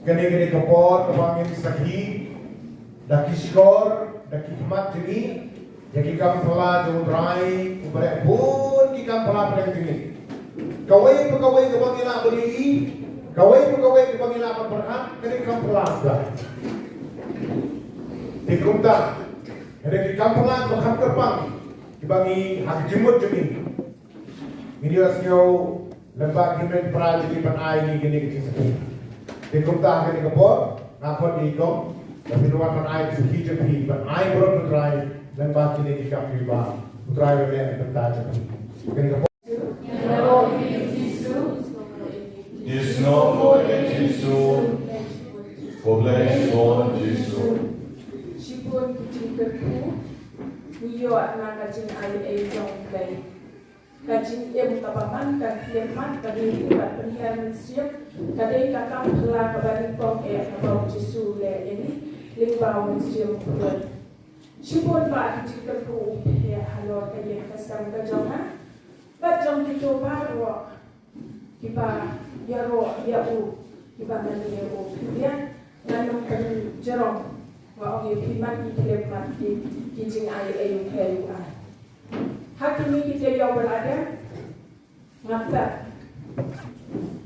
Gani kapor kapangin sakhi daki skor daki kemat jeni jadi kampala jodrai ubare pun ki kampala pada jeni kawai kapangila beri kawai kapangila berhak gani kampala dah dikumta gani kampala berhak terpang dibangi hak jemut jeni video sio lembak himen pra jadi panai ni gani kecil dikumta gani kapor ngapot dikom tapi luar panai suki jadi panai berot berai lembak ini di kami bang berai oleh bentar jadi gani kapor Is no more than Jesus, for blessed Lord Jesus. Sipun kucing kerku, niyo na kacing ay jong kay. Kacing em kapaman kakleman kadiri pat penhian siap kadai kakam kela kabari pong kabau Jesu le ini lingbau siap kuat. Sipun ba kucing kerku ya halor kaya kasam kajonga. Kajong itu baru kita ya kita nanti kemudian nanam jerong wa orang piman ikleman di kijing ayu kayu hak ini kita yang berada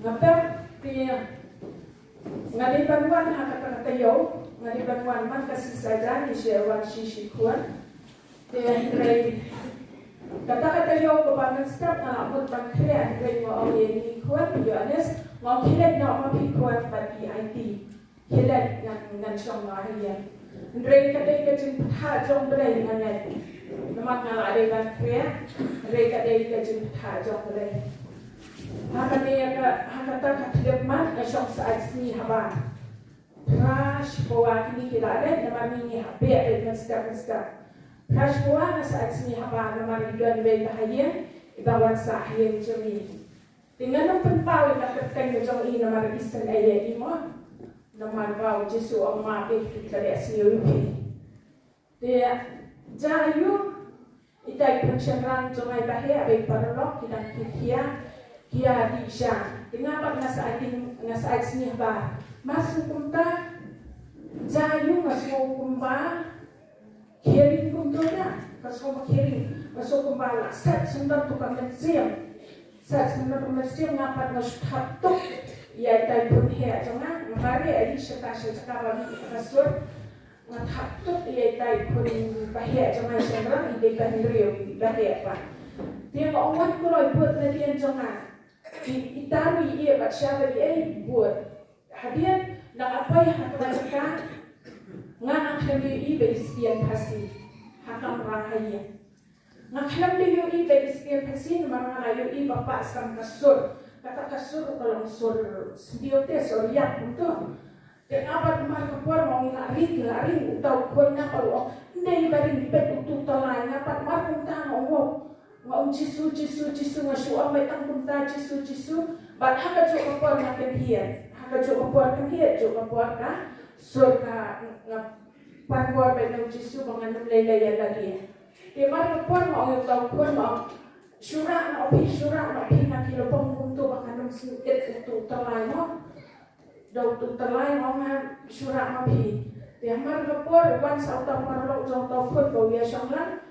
ngapa dia ngadi bantuan hak kata yo ngadi bantuan man kasih saja ni syawan sisi kuat dia hindrai kata-kata yo kepada setiap anak pun berkreat dari orang yang kuat Yohanes mau kilat nak mapi kuat bagi IT kilat dengan syamah ya dari kata kecil peta jom berai dengan nama ngalah dengan kreat dari kata kecil peta jom berai hakata katleman syam saat ni haba crash bawa kini kita ada nama ini habis dengan setiap Kashbuana saat sini haba nama ribuan bahaya ibawan sahih jami. Dengan nampan pau nak keteng jong ini nama ribuan ayat imo nama pau Jesu amma kita dari sini. Dia jayu itai penceran jong ay bahaya baik paralog kita kia disha. Dengan apa nasaat sini haba masuk kumta jayu masuk kumpa kiring kumtoda kasih kiring masuk kumbala set sundar tukang mensiam ngapat masuk hatuk ya tai pun hea jangan mari ai syata bagi kasur ngatuk ya tai pun bahaya jangan sendiri ide kan rio bahaya apa dia mau orang kuroi buat latihan jangan itawi ia baca bagi buat hadiah nak apa yang akan cakap ngana khambi ibe iskian pasi hakam rahaya ngaklam de yo ibe iskian pasi marang ayo ibe pa sam kasur kata kasur kalau sur diote soriak untuk dan apa mar kapor mau lari utau kon na kalau ndai bari pet utu talai ngapa mar punta ngomong ngau Jesu ngasu amai tang punta Jesu bat haka jo kapor na kemhian haka jo kapor kemhian jo kapor ka surga panggor benang Jesu menganam lelaya lagi. Dia mana pun mau tahu pun mau surah nak nak kilo untuk menganam sedikit untuk terlain mau, untuk terlain mau surah mau dia mana pun wan sautam paralog jauh tahu pun bau dia syanglan.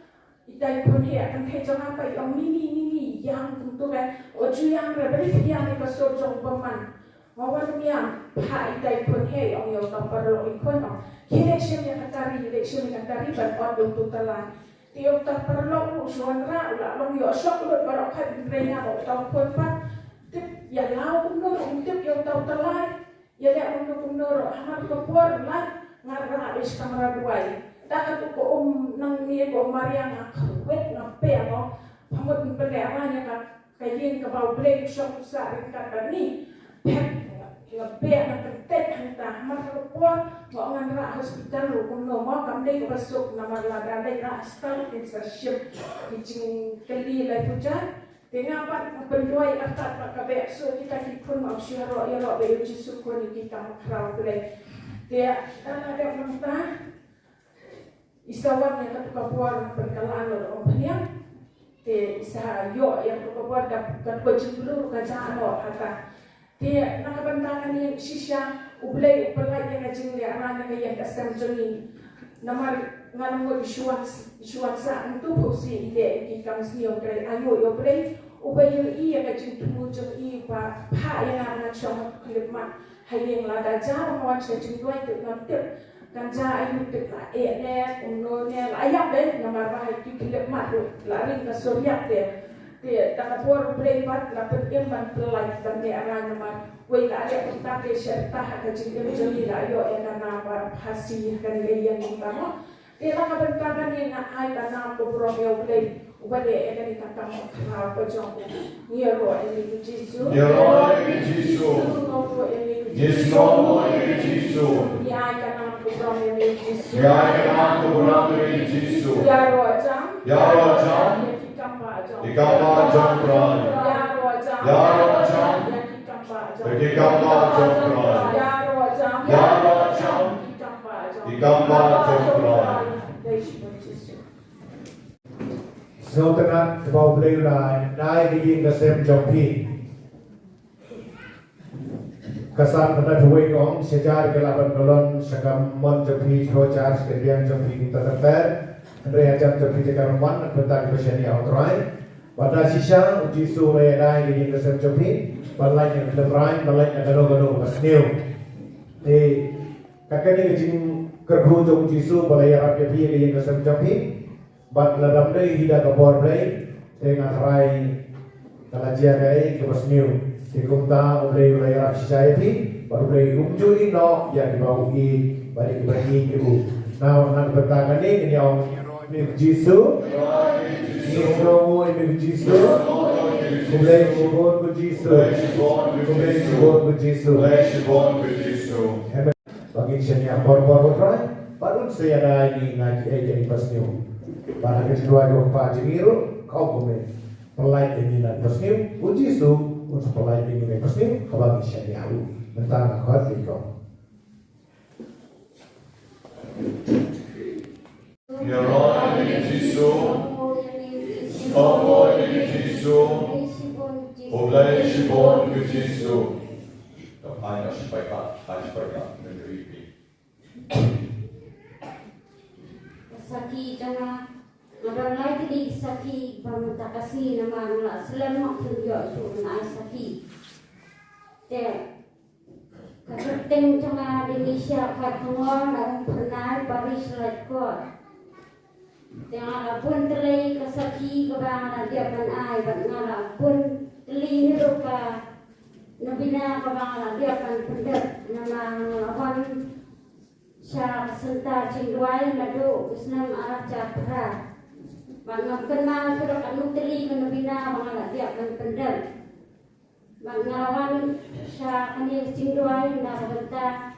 Itai pun dia akan hejong apa yang mini yang untuk oju yang berbeda yang ikasur jauh peman. Mawan yang pak itai pun he yang tampar ikon election yang katari ban untuk telan tiok tampar lo usuan ra ulah long yo sok lo barok kan renya mau tampon pat tip ya lau kumno untuk yo tau telan ya le untuk kumno hamar kopor lan ngarra is kamera duai tak ko nang ni ko mariang wet ngape mo pamot pelewanya ka kayin ka bau blek sok sa kan ni lebih nak penting hantar merepot mau nganra hospital hukum nomor kami masuk nama ladai rastal insertion kijing keli lai pujan dengan apa penduai atas pakai so kita pun mau syaro ya lo bayu Jesu ko ni kita crowd boleh dia ada mentah isawan yang ketukapuan perkalaan lo orang te isa yo yang ketukapuan dapat baju dulu kerjaan lo kata Dia nakabantakan yang sisya ublay upalay yang ngajing liaran yang ngayang kasam joni namar nganong mo isuwan sa ang tupo si ide ikikam siyo kay ayo yo ublay ubay yung iya ngajing tumujong iya pa yang nga siyang kulipman hayang lada jarang wan siya jingway to ngamtir kanja ayo tikla ne umno ne layak deh namar bahay kulipman laring na suryak deh dia takapor play part lapet imban pelai tamne arana man wei la ada kontak syarta hak jingem jeli la yo enana ba hasi kan yang utama dia la kabantagan ni na ai tanam ko bro yo play ubade enani takam ha ko jong ni ro eni jisu Ni ro eni jisu. Yes no eni jisu. ni ai tanam ko bro eni jisu Ya kanam ko bro eni jisu. ya ro jam Ikamba jong pran. Ya ro jam. Ikamba jong pran. Ya ro jam. Ikamba jong pran. So tengah kebau beli lai naik di kasem jompi. Kesan pada dua orang sejar kelaban kolon segam mon jompi trojar sekalian jompi kita terter. Andrea jam jompi tekan man bentar berseni outrai. Pada sisa uji sore naik di kasem jompi. Balai yang lebrai balai yang gado-gado pas new. Di kakek ni kecing kerbu jom jisu balai yang rapi di kasem jompi. Bat ladam dai hida kapor dai dengan rai kalajia dai ke basniu dikumta oleh wilayah society baru dai umjuri no ya di bawah balik bagi ibu now nak bertangan ni yang Jisu Yesus ini Jisu boleh kubur ke Jisu boleh kubur ke Jisu bagi saya bor try baru saya ada ini ngaji aja basniu para kedua dua pak jemiru kau komen pelai ini dan pesnim uji su untuk pelai ini dan pesnim kabagi syariah tentang akad ikon. Ya ro eni jisu. Omo eni jisu. Oblai shibon ke jisu. Kapanya shipai ka negeri. Saki jangan orang lain tadi saki bangun tak kasih nama nula selamat tunjuk tu naik saki. Te kerteng jangan Indonesia katungor dan pernah Paris lekor. Jangan pun terlei ke saki kebangan dia penai bangan pun terlei hirupa nabina kebangan dia pan pendet nama lawan Syar sentar cingguai madu Islam arah capra. Bang kenal sudah kanu teli kena bina bang dia akan pendem. Bang ngelawan syar kani cingguai nak benta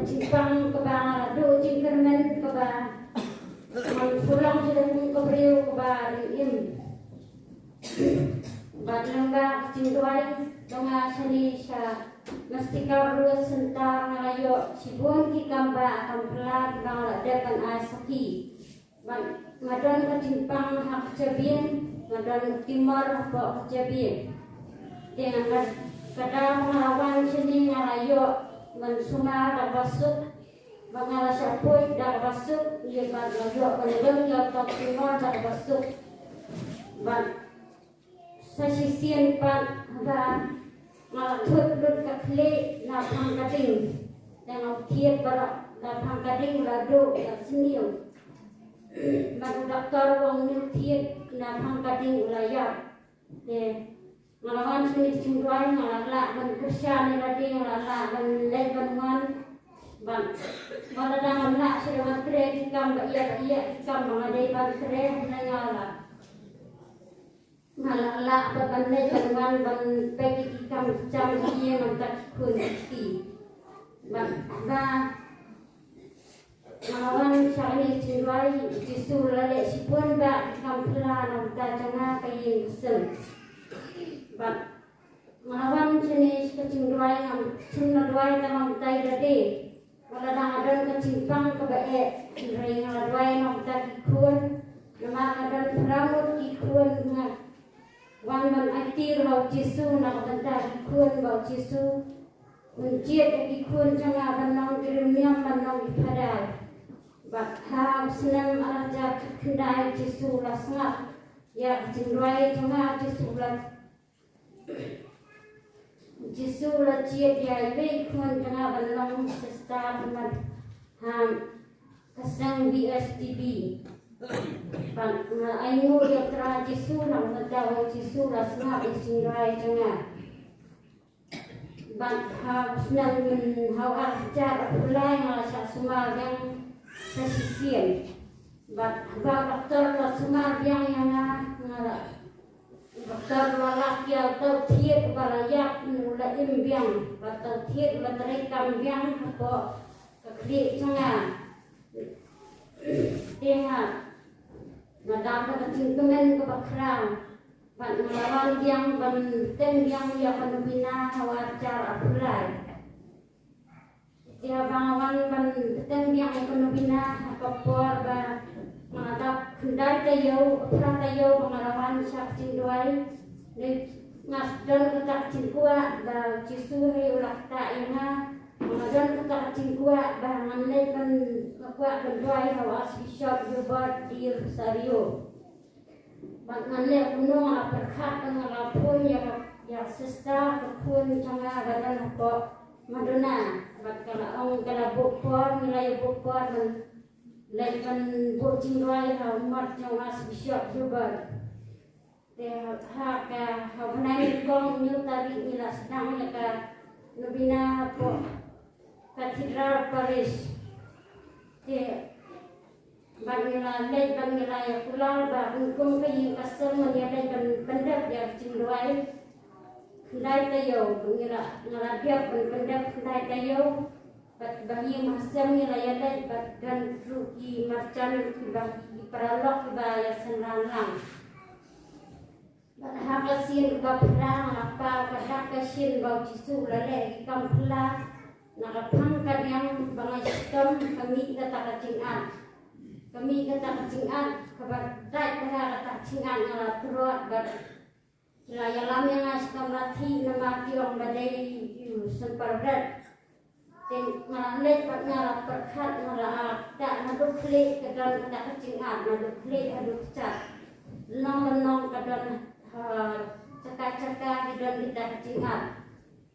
cimpang ke bang adu cingkermen ke bang. Bang pulang sudah mengkobriu ke bang im. Bang lembah cingguai dengan seni syar. Mesti kau rus sentar ngelayo sibun ki kamba akan pelan bang depan asaki. Madon ketimpang hak jabien, madon timur hak jabien. Dengan kadang melawan sini ngelayo mensuma dak basuk, bangala sapui dak basuk, dia ngelayo menelung dak timur dak basuk. Bang sasisian pan bang malatut lut kakle na pangkading dengan tiap barak na pangkading lado na seniu baru doktor wong ni tiap na pangkading ulayar de ngalawan seni cingguai ngalak ban kerja ni lagi ngalak ban lebanwan ban maladang ngalak sedewan kre dikam iya dikam mengadai ban kre ngalak malala babande jangan ban pegi kam jam dia nampak kun ki ban malawan syari cingwai jisu lale sipun ba kam pula nampak jangan kayin sen ban malawan jenis kecingwai nam cingwai tamam tai dade maladang adon kecimpang ke bae ring ladwai nampak kun nama adon peramut ki kun wan ban IT ro Jesu nak benda ikun bau Jesu menjiat ikun jangan banang dirimiam banang ipadai bat ha senam araja kendai Jesu la sangat ya jingrai jangan Jesu la jiat ya ikun jangan banang sestar man ham kasang BSTB ban ainu dia tra Jesu nang mendawa Jesu la sangat jingrai jangan ban ha senang ha ajar ulai ngala sumal yang sesisian ban doktor la sumal yang ngala doktor lelaki atau thiet balayak nula imbiang atau thiet la terekam biang apa kekli jangan tengah nadam ka cingkemen ka bakrang ban ngalawan yang ban ten yang ya panubina hawajar apulai dia bangawan ban ten yang panubina kapor ba mengatap kendai tayo perang tayo pengalaman sak cinduai ni ngasdan ketak cingkua ba Jesu he ulah ta inga mengadan ketak cingkua ba nganle ban kuat benduai hawas bishop Gilbert di Rosario Bagaimana kuno berkat dengan pun yang sesta pun jangan badan apa Madonna kalau kalau bukor nilai bukor lekan bukjingrai umat jangan bishop juga deh hak menai kong mil tadi mila sedang mereka nubina apa katedral Paris deh Bangila ya pulang hukum kayu kasar menyadai pendap ya cindoi kendai tayo bangila ngalabiak pendap kendai tayo bahi masam ni layadai dan rugi marcan bagi paralok ya senrang hakasin perang apa kadakasin bau Jesu lale kampla nakapangkat yang bangastom kami kata kacingan kami kata kacingan kabar dai kata kacingan ngala turut bar laya lam yang astam lati nama tiong badai sempardat ten ngalet pat ngala perkat ngala tak naduk klik kedan kata kacingan naduk klik aduk cat lenong kedan cakap-cakap kedan kita kacingan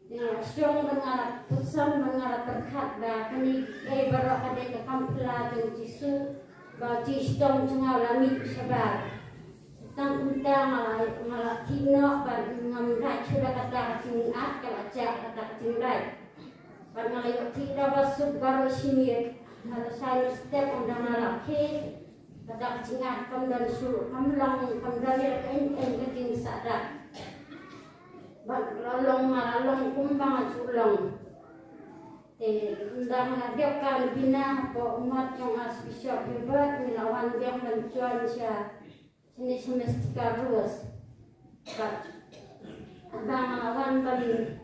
ya syong mengarap pusam mengarap perkat ba kani barok ada ke kampla dan Jesu ba Jistom cengal lamit sabar tang untang malah tino ba ngamrai sudah kata cingat kalau ajak kata cindai ba ngalai tidak basuk baru sini kalau saya step undang laki kata cingat kam dan suruh kam lang kam dari en keting sadar ba lalong kumbang sulong undang dia kan bina apa umat yang asbishop hebat melawan yang mencuan sia sini semestika ruas abang lawan bali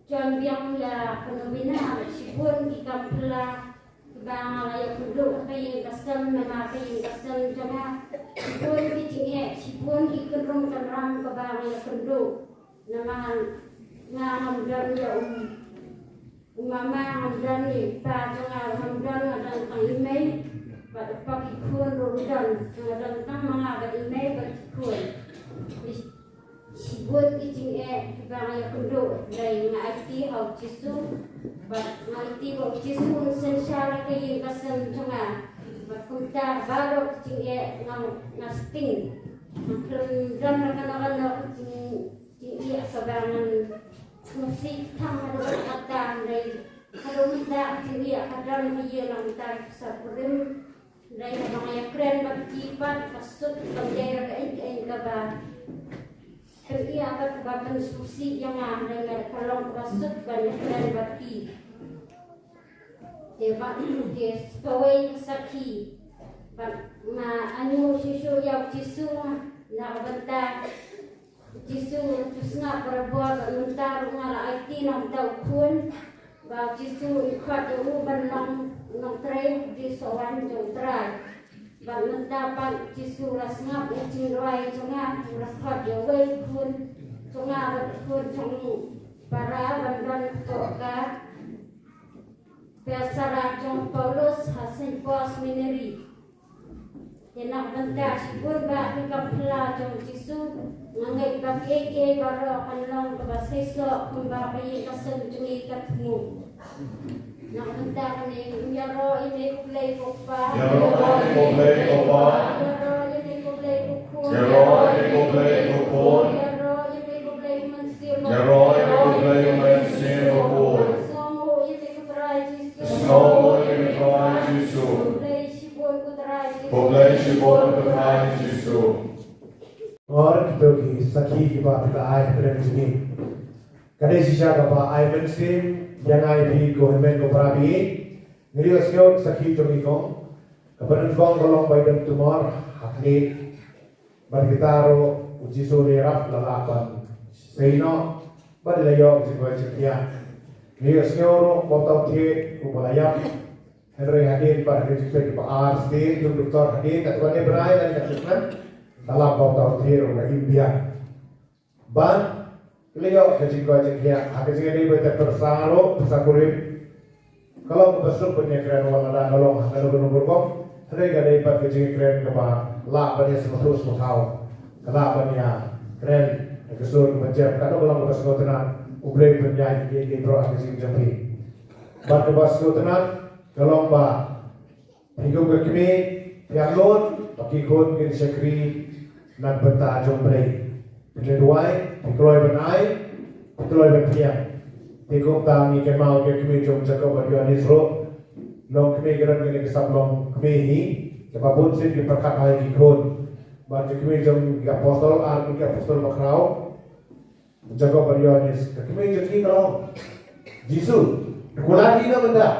John biang ya penubina sipun ikam pula bang layak duduk kayin kasam nama kayin kasam jama sipun sipun ikut rum terang ke bang ya penduk nama ngam dan ya Mama hamdan ni pa jangan hamdan ada tang email pada pagi kun rudan ada tang mana ada email berikut sibut ijing bang ya kudo dari ngaiti hau Jesu bat ngaiti hau Jesu sensara kayi kasam jangan berkunta baru ijing ngasting maklum dan rakan-rakan ijing sabangan musik tang ada kata dari kalau minta dia kadang dia nak minta sapurim dari orang yang keren bagi pat pasut penjara ke ba kerja apa kebakan susi yang ada kalau pasut banyak keren bagi dia pawai saki na anu susu yang Jesu nak bentar Jesu tusna berbuat mentar ngala IT nam tau kun ba Jesu ikhat u ban long trai di sowan jong trai ban mendapat Jisu ras ngap ujing roi jonga ras thot yo wei kun jonga ras kun jong para ban toka Biasa John Paulus hasil pos mineri. Enak benda sibur ba hingga pela John Jisu ngangai bagi ke baro kanlong kebaseso kumbakai kasen jungi katmu. Nak benda kani yaro ini kulai kopa. Yaro kulai kopa. Yaro ini kulai kukun. Yaro ini kulai kukun. Yaro ini kulai mensir. Yaro ini kulai mensir kukun. Semua ini kuterai Jisu. Semua ini kuterai Jisu. Kulai sibor kuterai Jisu. और की सखी की बात का आय प्रेम सुनी कने शिशा का बा आय मन से यंगाई भी गवर्नमेंट को प्राबी मेरी अस्यो सखी तो को कपन कौन गलों बाइडन तुमार हकले बरगितारो उजिसो रे रफ ललापन सेनो बदलयो जिगवा चिकिया मेरी अस्यो रो बोतो थे उपलाया Henry hadir pada hari Pak Arsti, Dr. hadir, Ketua Nebrai dan Ketua dalam bawah tahun orang India. Ban, beliau kecil-kecil dia, kecil ini betul tersaru, tersakurim. Kalau besok punya keren wala kalau berkom, hari kali pada kecil keren kebah, lah banyak semutus mutau, kalau banyak keren kesur macam kalau belum besok tenang, ublay penjahit dia pro kecil jampi. Ban kebasuk tenang. Kalau ba hidup kami yang lon bagi kon kini sekri nak benta jombrei bila duai dikeloi benai dikeloi bentiang dikom tangi kemau kami jom jaga berdua nisro long kami geran kini kesap long kami ni sebabun sin diperkat hai kikon bagi kami jom apostol makrau jaga berdua nis kami jadi kalau Jisu kulati na benda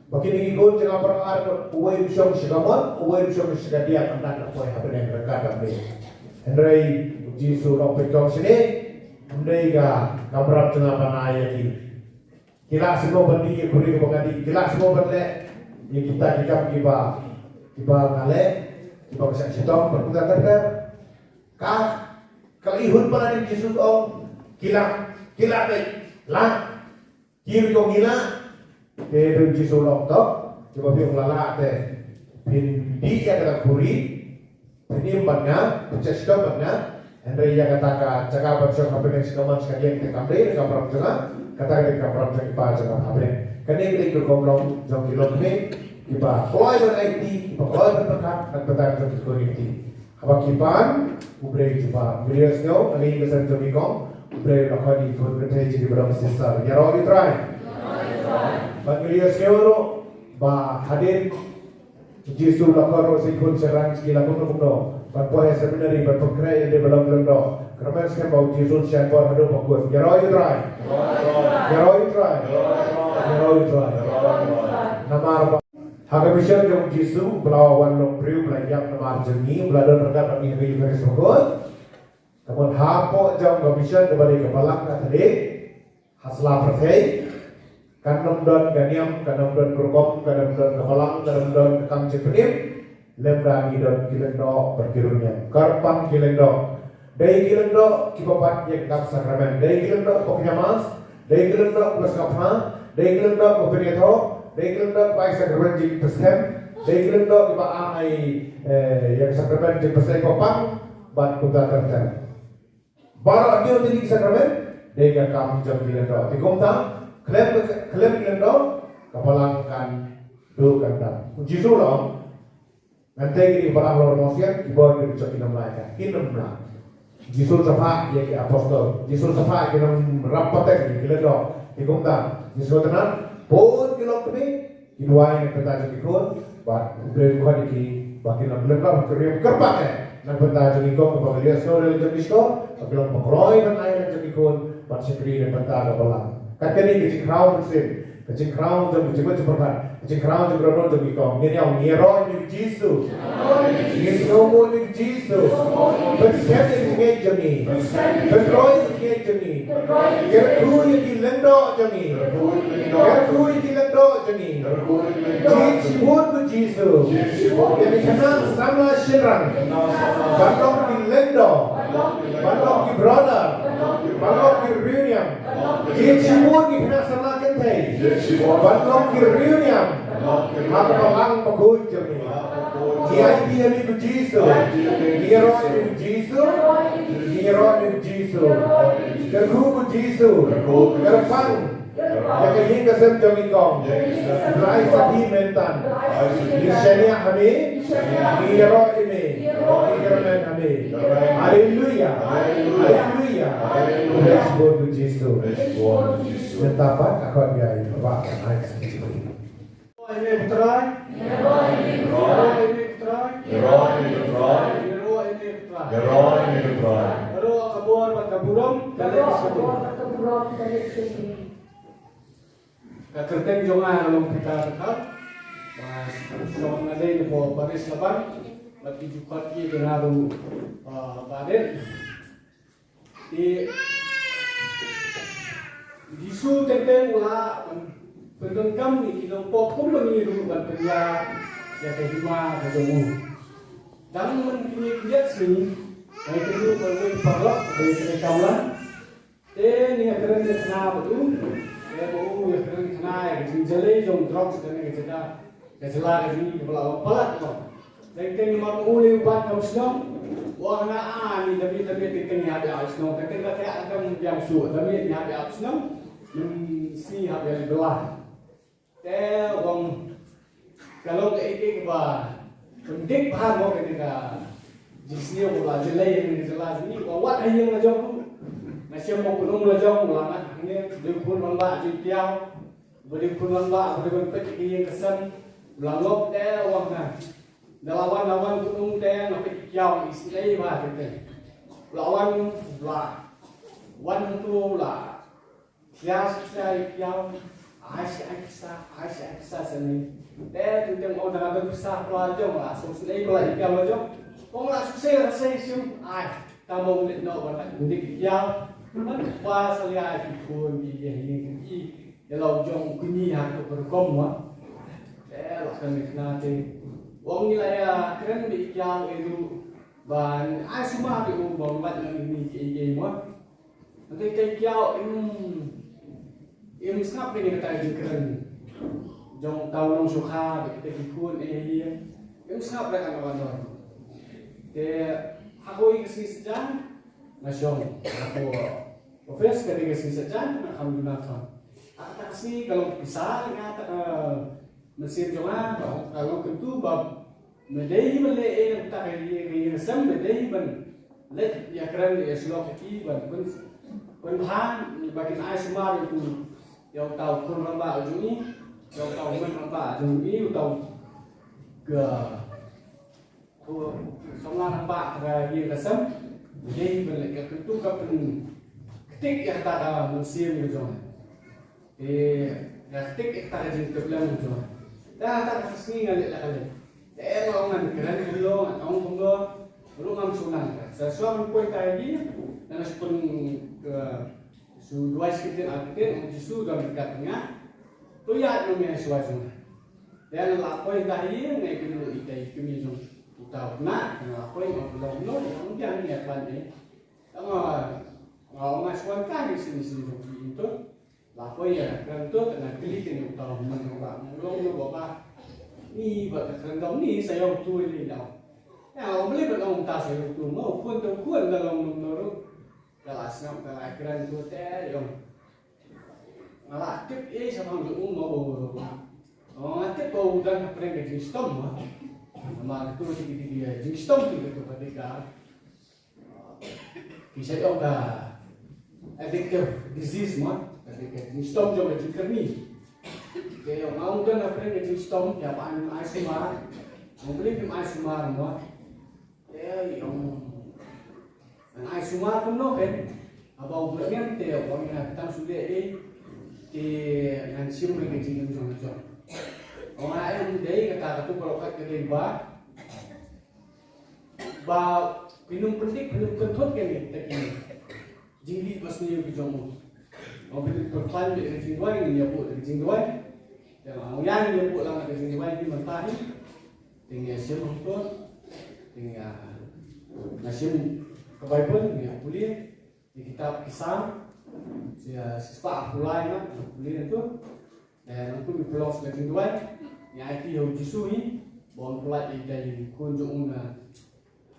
Bagi ni ikut jangan perang uai bisa bersegamon, uai bisa bersegadia tentang apa yang apa yang mereka kami. Henry Jisu lopek kau sini, Henry ga kamera jangan panai lagi. Kila semua benda kuri kebangadi, kila semua benda yang kita kiba ngale, kiba bisa setong berputar terker. Kah kalihun pada ni Jisu om kila baik, lah kiri kau gila. Dia Jisu loktok, coba biar lala te, pindi yang kata kuri, ini banyak, pencet banyak, Henry yang kata jaga bacaan apa yang sekarang sekalian kita ambil, kamera jangan, kata kita kamera jangan ipa jangan ambil, kerana kita ikut komplong jom kilom ni, kita keluar dari IT, kita keluar dari perkat, dan petang jom kuri IT. Apa kipan, ubrei coba, beliau senyum, ini besar jom ikong, ubrei lakukan di kuri berhenti jadi berapa sisa, ya roh try. Bagi seoro ba hadir Jisu lakar sikun serang sekila kuno berpoya seminari berpekrai di belum do kerana sekarang bau Jisu siapa hadu bagus ya roy try nama haga bisa jom Jisu belawan long priu belayang nama jengi beladan rekat kami hari hari sebut namun hapo jom bisa kembali ke balak tadi haslah percaya kanam don ganiam, kanam don berkom, kanam don keholang, kanam don kekam cipenim, lemrangi don kilendo berkirunnya, karpang kilendo, dari kilendo kipapat yang kap sakramen, dari kilendo pokoknya mas, dari kilendo berskapha, dari kilendo pepenyeto, dari kilendo baik sakramen jik peskem, dari kilendo kipa ai yang sakramen jik peskem kopang, bat kuda terten. Baru dia jadi sakramen, dari kekam jam kilendo, dikomta. Klaim kilendo kapalangkan do kanda. Jisu lo nanti kini barang lor mosian kibor kini cok kinam laika kinam la. Jisu sapa ya ki apostol. Jisu sapa kinam rapatek kilendo. Ikumta Jisu tenan pun kilom kini kiduai yang peta jadi kun. Bat ubel kuat iki bakin lam lam kerja kerpak Nang penta jadi kun kepagilia sore jadi disko. Bakin pakroi dan air jadi kun. Bat sekri dan penta kapalang. Katanya kecil crown jam kecil perban, kecil crown jam berapa jam ikon, ni yang niro ni Jisu, ni semua ni Jisu, bersiap ni jam ni, berdoa ni jam ni, kerja ni lendo jam ni, kerja ni lendo jam ni, Jisu pun Jisu. Jisu. Yang dikenal sama Shirang. Balok di Lendo. Balok di Brother. Balok di Reunion. Jisu dikenal sama Kentei. Balok di Reunion. Apa orang pekujur ni? Dia ni ku Jisu. Dia roh ni Jisu. Dia roh ni Jisu. Kerku ku Jisu. Kerpang. Yang ingin kesem jom ikong. Rai sahi mentan. Di syariah kami. Di roh ini. Di kermen kami. Haleluya. Haleluya. Praise God ku Jisu. Mentapat akon gay. Bapak naik sedikit. Ini putra. Ini putra. Baru kabur kaburam dari sini. Katerteng jonga long kita tetap. Mas song nade ni po baris laban. Lagi jukat ki dengaru baden. Di su tenteng ula pendenggam ni kita pokum ni ruban penja ya kedua ketemu. Dan mengingat sini, saya kedua berwin parlok dari kerjaan. Ni akan kena betul. Ya baru yang kena yang jelai jom drop sekarang kita kejelah ini kalau pelat loh. Dan kita memang uli ubat hausnya. Wah na ni tapi kita ni ada hausnya. Tapi kita ada yang suat tapi ni ada hausnya. Si ada belah. Wong kalau ke ba pendik paham mo ketika jisnya bola jelai yang jelas ini wat hayang na jong masih mau kunung na jong lama ini dipun lamba jitiau dipun lamba dipun petik yang kesan langop wong na lawan kunung ngapi kiau istilai ba kita lawan wan tu la saya kiau Aisyah seni. Tentang orang ada besar pelajar lah, selesai pelajar pelajar. Kau nak selesai sim, tamu ni nak buat ni kiau. Pas lihat ikut ini, kalau jom kini aku berkom mah. Lakukan nanti. Wong ni lah ya, keren ni kiau itu. Ban, semua tu buat ini mah. Nanti kiau Im snap ini kata jikren, jong tahu nong suka kita ikut dia. Im snap mereka kawan. Aku ikut sejan, nasyong. Aku profes ketika sejan, alhamdulillah. Atas sih kalau bisa ngata mesin jongan, kalau kentu bab medai beli tak kaya sem medai ban let ya keren ya selok ki ban ban bagian ai semua itu. Yang tahu pun lamba ujungi, yang tahu pun lamba ujungi, tahu ke semua lamba ke kesem, jadi balik ke itu kapan ketik yang tak musim ujung, ketik yang tak jadi kebelan ujung, dah tak kesini ngalih lagi, orang keren dulu, orang punggo, belum mamsunan, sesuatu poin tadi, dan sepun ke dua sekitar artikel justru dalam dekatnya tu ya namanya suatu dan lapor tadi naik dulu itu kami tahu nak lapor yang belum yang ni apa ni orang suatu kan di sini itu lapor ya kan tu nak pilih ni tahu mana belum bapak ni buat kerendam ni saya tu ini dah orang beli berorang tak saya tu mau pun tu kuat dalam menurut kelasnya ke akhiran itu yang malah tip sama untuk mau tip bau dan pernah jadi stom sama itu dia jadi stom itu ketika kisah yang addictive disease ketika jadi stom juga jadi ni kayak mau dan pernah jadi stom ya pan aisumar mau beli tim aisumar yang ai semua pun no kan abau bulan te orang yang datang sudah dengan sim lagi jingin jom orang yang dari kata tu kalau kat kedai ba minum penting minum kentut kan ni tak ini jingli pas ni yang jom orang itu berplan dari jingwai ni dia buat dari jingwai dan orang yang dia buat lama dari jingwai ni mentah ni tinggal sim untuk tinggal nasim kebaikpun ya boleh di kitab Kisah siswa Abdullah nak boleh itu dan untuk di pulau Selatan Duai yang itu yang disui bon pulau dari kunjung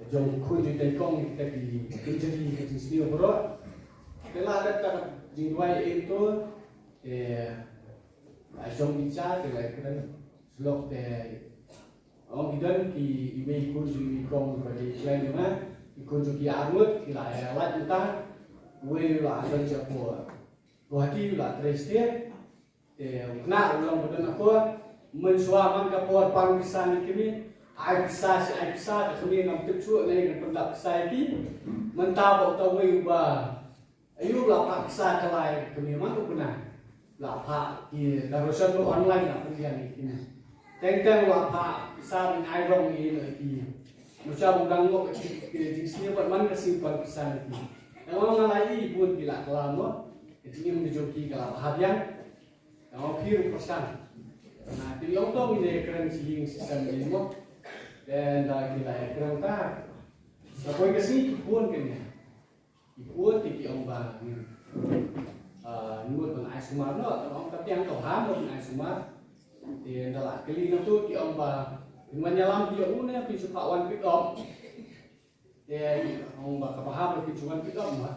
jom kunjung dari kong kita di kerjaan di sini bro telah ada tak Duai itu jom bicara dengan keren slok dari orang idan ki email kunjung kong bagi klien mana kunjung ki arut ki lah alat kita gue lah ada siapa wadi lah terusnya nak ulang badan aku mensuaman kapur pangkisan kini aisa kini nam tipsu lagi pendak saiki mentau tau gue ubah ayu lah paksa kelai kini mana pernah lah pak di darusan lu online lah pendian ini teng lah pak bisa mengairong ini macam undang lo di sini buat mana kesimpulan pesan ini kalau ngalai pun bila kelama ini menjoki kalau hadiah kalau kiri pesan nah di orang ini keren sih sistem ini dan lagi lah keren tak apa yang kesini pun kena ikut tiki orang bang ngut dengan Aisumar no orang tapi yang tahu ham dengan Aisumar di dalam kali itu ki orang bang menyelam dia una pinsu kawan pick up orang bang kepaham lebih cuma pick up mah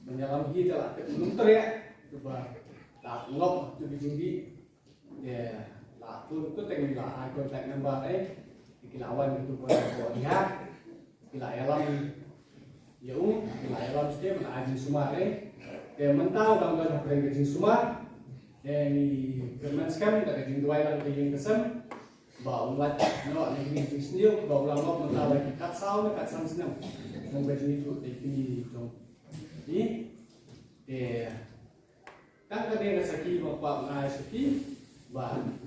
menyelam dia dalam belum teriak coba tak ngop tu tinggi lah tu tengok lah kontak nombor dikilawan itu buat lihat kila alam yau kila alam setiap ajin sumar dia mentau bangga pergi ajin sumar dan bermanskan tak ajin dua lang yang kesem bawa ulat no ni sendiri bawa ulang mentau lagi kat sam senang mau baju itu ini dong ni kan kadang sakit bapak mengai sakit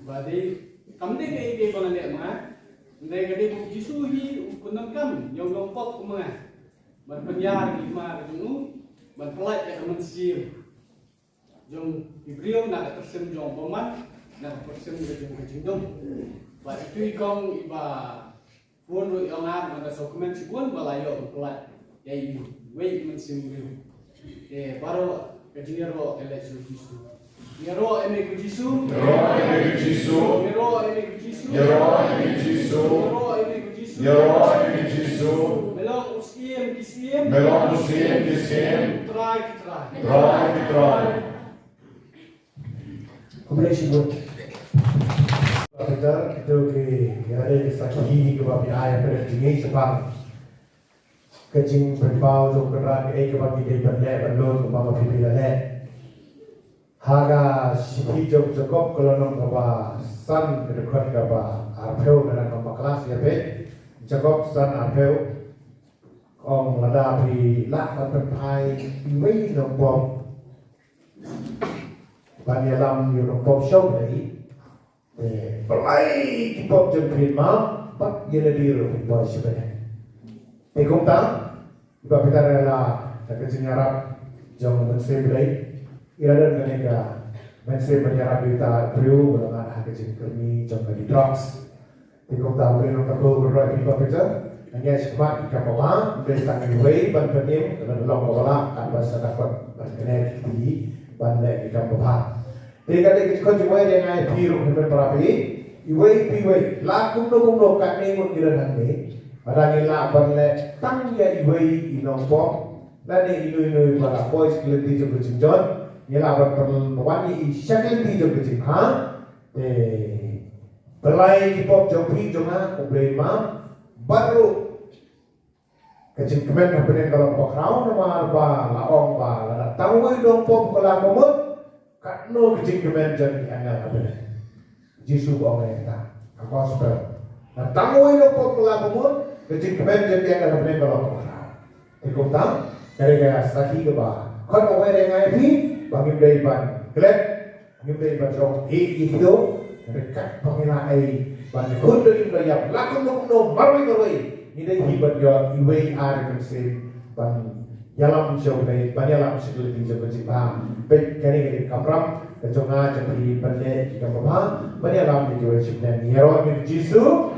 badai kamde ke konan dia mah ndai gade bu jisuhi kunang kam yang lompok kumah ban penyar di ma kejunu ban pelat ya kaman sir jong ibrio nak tersem jong paman nak tersem kejung dong ba itu ikong iba pun ro yang ada dokumen sibun balayo pelat ya ibu we mensim baru kejiro election jisu Yero eme kujisu Yero eme kujisu Yero eme kujisu Yero eme kujisu Yero eme kujisu Melong usiem kisiem Try Kombinasi buat kita itu ke ada sakit ke babi ayam pada tinggi sebab kecing berbau jauh kerat ke bagi dia berdaya berlun ke bawah pipi lelak Haga sipi jauh cukup kalau nom kaba san kedekat kaba arpeu dengan kaba kelas ya be cukup san arpeu ong lada pi lak berpai iwi nom bom banyalam yu nom bom show dari pelai kipop jemprin ma pak yena diru boy sebenarnya pegung tang iba kita rela tak kecing Arab jauh menseberai Iradan kanega mense menyerap kita beliau dengan hak kecil kami contoh di drugs di kota beliau terlalu berat di bawah hanya semak ikan bawang beli tangan way ban penim dengan long bawah kan bahasa dapat ban kenek di ban lek ikan bawah jadi kalau kita cuma dengan biru dengan terapi iway piway lakum no kan ni mungkin iradan ni pada ni lah ban lek tang ya iway inompok dan ini para boys kelenti jemput jinjon Nila berwani syakil di jom kecil belai kipop jompi jomah problema baru kecil kemen kemudian kalau pokrau nama ba laong ba lada tahu dong pop kalau momot katno kecil kemen jadi angel kemudian jisu bong kita gospel nah tahu dong pop kalau momot kecil kemen jadi angel kemudian kalau pokrau ikut tam dari gaya sakit ke ba kan awal dengan ini bagi beriban, kelak bagi beriban jauh itu dekat pengilai bagi kundali berayap lakon no marwai ini dah hibat yo iway are konsep bagi yalam jauh dari bagi yalam sekali jauh berjibah baik kali kamram kejonga jadi bende jika bapa bagi yalam jauh sebenarnya hero ini Yesus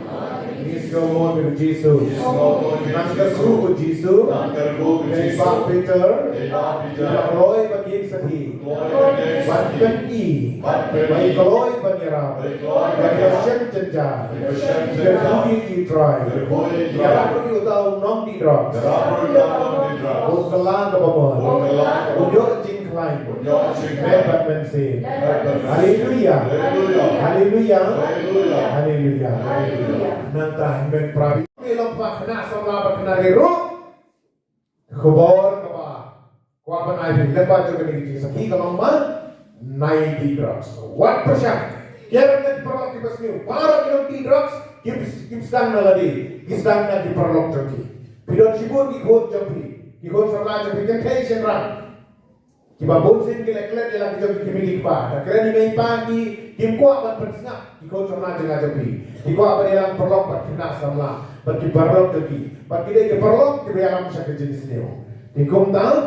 Nisgamo with Jesus. Nangkasu with Jesus. Dari Pak Peter. Roy bagi sati. Banten I. Baik Roy banyeram. Dari Shem Jenja. Dari I try. Kalau pergi utau nom di drop. Kelang ke bawah. Unjuk jing climb. Lebat mensi. Haleluya. Haleluya. Haleluya. Nantah men prabi. Lompat kena sama kena riru. Kubor kaba. Kuapan air lebat juga di sini. Kalau man 90 drugs. 1%. Kira net perlok di pasmiu. Para minum drugs. Kim sedang naladi. Sedang nak diperlok joki. Pidot sibuk ikut joki. Ikut sama joki temptation run. Kiba bonsin kilek-kilek ialah kita kimili pa. Dan kira ni may pagi kim kuat ban pensnak ikut sama jangan joki. Ikuat ban ialah perlok ban kena sama. Ban diperlok joki. Ban kita diperlok kita alam syak jenis ni. Ikum tahu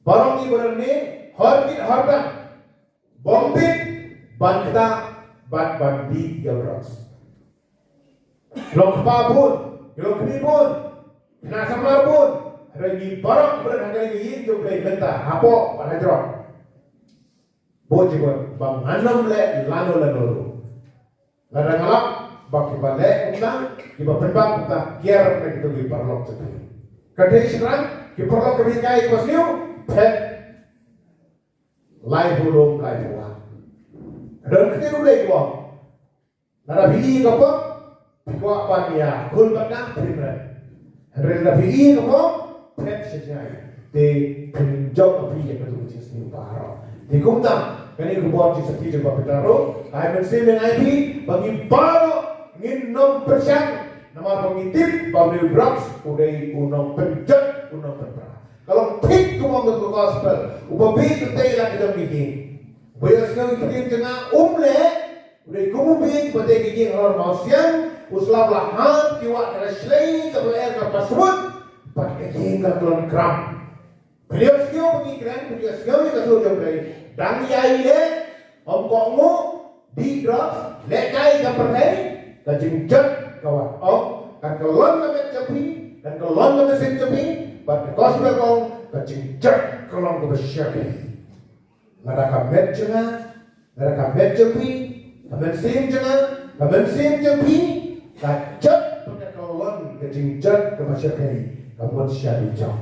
barang ni berani harga bombit ban kita ban bandi drugs. Lok pa pun, lok ni pun, kena sama pun. Regi barang berharga ini juga benta. Apa pada drop? Bojibon bang anam le lano. Ladang alap bagi balik undang iba penbang kita kiar mereka itu di parlok jadi. Kadai sekarang di parlok kebikai pasniu pet live belum live buat. Dan kita boleh buat. Nara biji kapok buat pania kul bakang primer. Nara biji kapok pet sejai. Di penjauh api yang betul jenis ni parah. Di kumtam kini kubuat jenis api juga bertaruh. Kaya mesti mengaji bagi baru ngin 6%. Nama pengitip bagi drugs udai unang penjat unang penjat. Kalau pik kumang ke gospel, ubabi kita ilang kita bikin. Bayar sekali kita jangan umle. Udai kumubik badai giging orang mausian. Uslap lahan kiwak kena selai kebelayar kapasut. Pakai giging kebelan kram. Beliau sekiau pengikiran, beliau sekiau yang kasut jomblai. Dan yai le, omkongmu di drugs, lekai kepertai, kajing jat kawan. Kan kelon kami cepi, dan kelon kami sen cepi, pada gospel kong kajing jat kelon kami syapi. Nada kamet jangan, nada kamet cepi, kamet sen jangan, kamet sen cepi, kajat pada kelon kajing jat kami syapi, kamu syapi jam,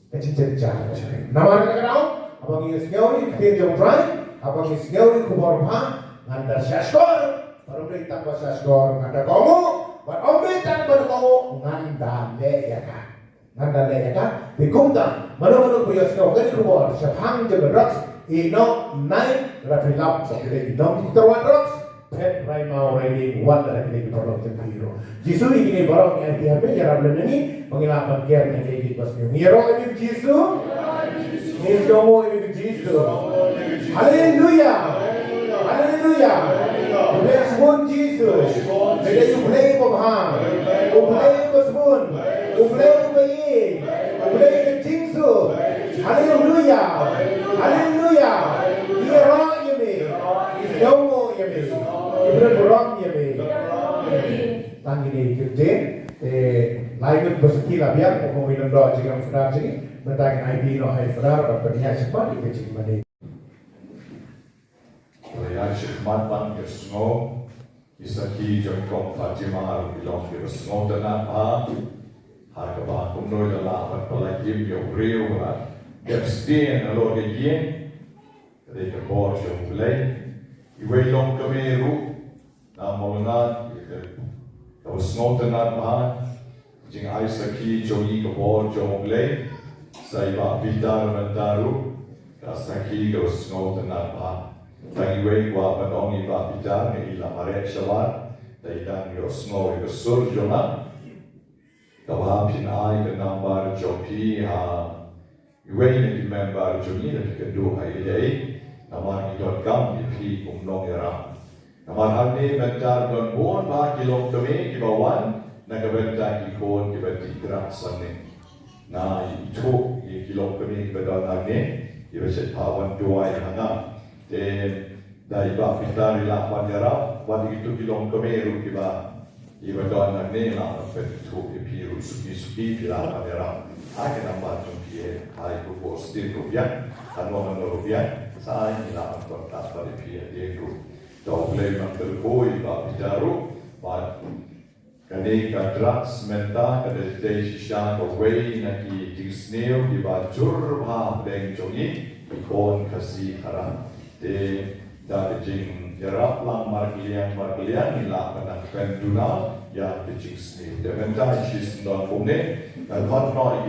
kajing jat syapi. Nama kita kenal, abang ini sekiau ni kita jom try, abang ini sekiau ni kubur pang, ngandar syaskor, baru kita buat syaskor, ngandar kamu. Buat omri tak pada kamu ngandale ya kan, ngandale ya kan. Di kumta mana punya sekolah kan kubur sepang jaga drugs, ino naik rafilap seperti ino kita buat drugs, pet right now ready one lagi produk terbiru. Jisu ini barang yang diambil jarak belum ini pengalaman care yang jadi pasnya. Miro ini Jisu, Nisgamo ini Jisu. Haleluya, haleluya. Bless one Jesus. May you play for him. Play for spoon. Play for ye. Play for Jesus. Hallelujah. Hallelujah. Hero yeme. Isyomo yeme. Ibran borong yeme. Tangi ni kerja. Lain berseki lah biar mau minum doa jika fudar jadi. Mentang ID no hai fudar berniat cepat ikut mana. Oleh khidmat ban Yesuo, isaki jengkong Fatima bilong Yesuo dan apa, harga bahan kumnoi dalam apa pelajim yang real lah, gapstin alor gien, ketika bor jom belai, iwe long kemeru, namongan, kalau Yesuo dan apa, jeng isaki jogi kebor jom belai, saya bah bidar mendaru, kasaki Yesuo dan apa. Tangiway wa panongi ba bidang ni ila marek shawan daidang yo snow yo sur jona kawa pinai ke nambar jopi ha iwe ni member joni ni ke do hai dei namar ni dot gam ni pi umnong era namar hani mentar don bon ba kilom kami ki bawan na ka benta ki kon ki beti grak sanne na itu ki kilom kami bedal agne iwe set pawan doai hanga dari bah fitari lah panjara, wadi itu kilom kemeru kiba, iba doon nagnilang ang pagtutup ipiru suki pila kamera akin ang batong piye ay kupos din rupian ano man rupian sa akin nilang ang kontak pa rin piye di group doble mang terkoy ba bidaru ba kani ka drugs menta kada day siya ko way na ki tigsneo di ba jurba deng jongi ikon kasi harap de dati jing jarap lang markilian nila panang penduna ya de tigsneo de menta isis ndon pumne kan hot no